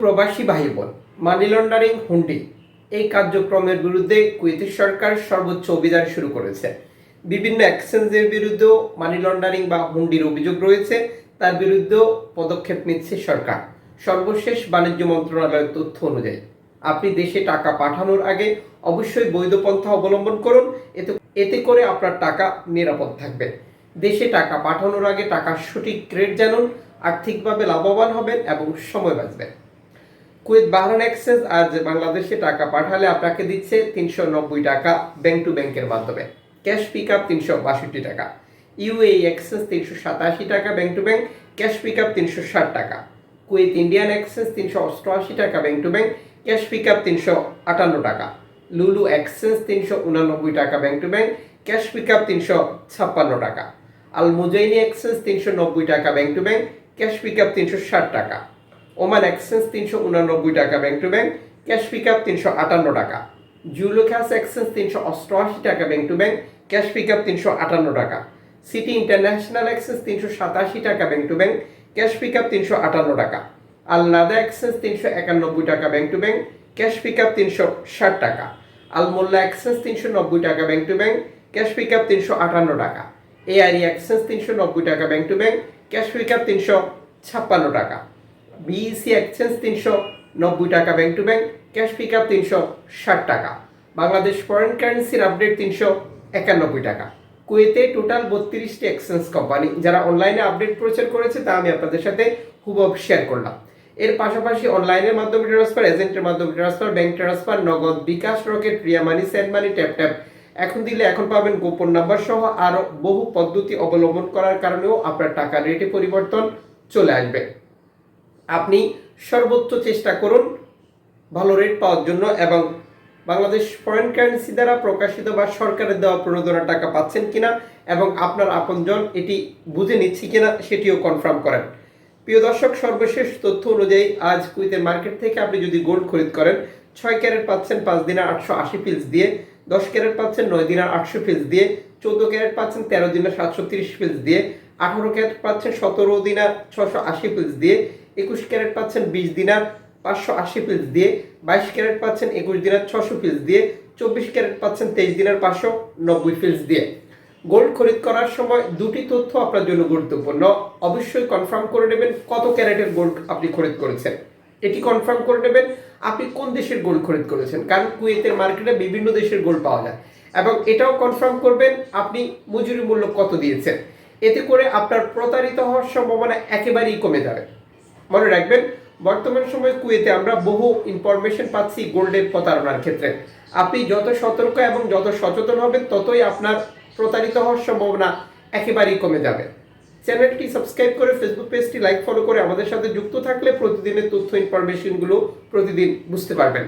প্রবাসী ভাই বোন, মানি লন্ডারিং, হুন্ডি এই কার্যক্রমের বিরুদ্ধে কুয়েতের সরকার সর্বোচ্চ অভিযান শুরু করেছে। বিভিন্ন এক্সচেঞ্জের বিরুদ্ধেও মানি লন্ডারিং বা হুন্ডির অভিযোগ রয়েছে, তার বিরুদ্ধেও পদক্ষেপ নিচ্ছে সরকার। সর্বশেষ বাণিজ্য মন্ত্রণালয়ের তথ্য অনুযায়ী আপনি দেশে টাকা পাঠানোর আগে অবশ্যই বৈধ পন্থা অবলম্বন করুন। এতে করে আপনার টাকা নিরাপদ থাকবে। দেশে টাকা পাঠানোর আগে টাকার সঠিক রেট জানুন, আর্থিকভাবে লাভবান হবেন এবং সময় বাঁচবে। কুয়েত বাহরাইন এক্সচেঞ্জ আজ বাংলাদেশে টাকা পাঠালে আপনাকে দিচ্ছে 390 টাকা ব্যাংক টু ব্যাংকের মাধ্যমে, ক্যাশ পিক আপ 362 টাকা। ইউএই এক্সচেঞ্জ 387 টাকা bank to bank, cash pick up 360 টাকা। কুয়েত ইন্ডিয়ান এক্সচেঞ্জ 388 টাকা bank to bank, cash pick up 358 টাকা। লুলু এক্সচেঞ্জ 389 টাকা bank to bank, cash pick up 356 টাকা। আল মুজাইনি এক্সচেঞ্জ 390 টাকা bank to bank, cash pick up 360 টাকা। Oman exchange 389 টাকা bank to bank, cash pick up 358 টাকা। Joyalukkas exchange 388 টাকা bank to bank, cash pick up 358 টাকা। City international exchange 387 টাকা bank to bank, cash pick up 358 টাকা। Al Nada exchange 391 টাকা bank to bank, cash pick up 360 টাকা। Al Mulla exchange 390 টাকা bank to bank, cash pick up 358 টাকা। ARE exchange 390 টাকা bank to bank, cash pick up 356 টাকা। BEC exchange 390 টাকা bank to bank, cash pick up 360 টাকা। Bangladesh foreign কারেন্সির update 391 টাকা। কুয়েতে total 32টি exchange company যারা অনলাইনে আপডেট প্রচার করেছে তা আমি আপনাদের সাথে হুবহু শেয়ার করলাম। এর পাশাপাশি অনলাইনের মাধ্যমে ট্রান্সফার, এজেন্টের মাধ্যমে ট্রান্সফার, ব্যাংক ট্রান্সফার, নগদ, বিকাশ, রকেট, রিয়া মানি, সেন্ড মানি, ট্যাপ ট্যাপ, এখন দিলে এখন পাবেন গোপন নাম্বার সহ আরও বহু পদ্ধতি অবলম্বন করার কারণেও আপনার টাকার রেটে পরিবর্তন চলে আসবে। আপনি সর্বোচ্চ চেষ্টা করুন ভালো রেট পাওয়ার জন্য এবং বাংলাদেশ ফরেন কারেন্সি দ্বারা প্রকাশিত বা সরকারের দেওয়া প্রণোদনার টাকা পাচ্ছেন কিনা এবং আপনার আপনজন এটি বুঝে নিচ্ছে কিনা সেটিও কনফার্ম করেন। প্রিয় দর্শক, সর্বশেষ তথ্য অনুযায়ী আজ কুয়েতের মার্কেট থেকে আপনি যদি গোল্ড খরিদ করেন 6 ক্যারেট পাচ্ছেন 5 দিনার 880 পিলস দিয়ে, 10 ক্যারেট পাচ্ছেন 9 দিনার 800 পিলস দিয়ে, 14 ক্যারেট পাচ্ছেন 13 দিনার 730 পিলস দিয়ে, 18 ক্যারেট পাচ্ছেন 17 দিনার 680 পিলস দিয়ে, 21 ক্যারেট পাচ্ছেন 20 দিনার 580 পিলস দিয়ে, 22 ক্যারেট পাচ্ছেন 21 দিনার 600 পিলস দিয়ে, 24 ক্যারেট পাচ্ছেন 23 দিনার 590 পিলস দিয়ে। গোল্ড খরিদ করার সময় দুটি তথ্য আপনার জন্য গুরুত্বপূর্ণ। অবশ্যই কনফার্ম করে নেবেন কত ক্যারেটের গোল্ড আপনি খরিদ করেছেন। এটি কনফার্ম করে নেবেন আপনি কোন দেশের গোল্ড খরিদ করেছেন, কারণ কুয়েতের মার্কেটে বিভিন্ন দেশের গোল্ড পাওয়া যায়। এবং এটাও কনফার্ম করবেন আপনি মজুরি মূল্য কত দিয়েছেন। এতে করে আপনার প্রতারিত হওয়ার সম্ভাবনা একেবারেই কমে যাবে। মনে রাখবেন, বর্তমান সময়ে কুয়েতে আমরা বহু ইনফরমেশন পাচ্ছি গোল্ডের প্রতারণার ক্ষেত্রে। আপনি যত সতর্ক এবং যত সচেতন হবেন ততই আপনার প্রতারিত হওয়ার সম্ভাবনা একেবারেই কমে যাবে। চ্যানেলটি সাবস্ক্রাইব করে ফেসবুক পেজটি লাইক ফলো করে আমাদের সাথে যুক্ত থাকলে প্রতিদিনের তথ্য ইনফরমেশনগুলো প্রতিদিন বুঝতে পারবেন।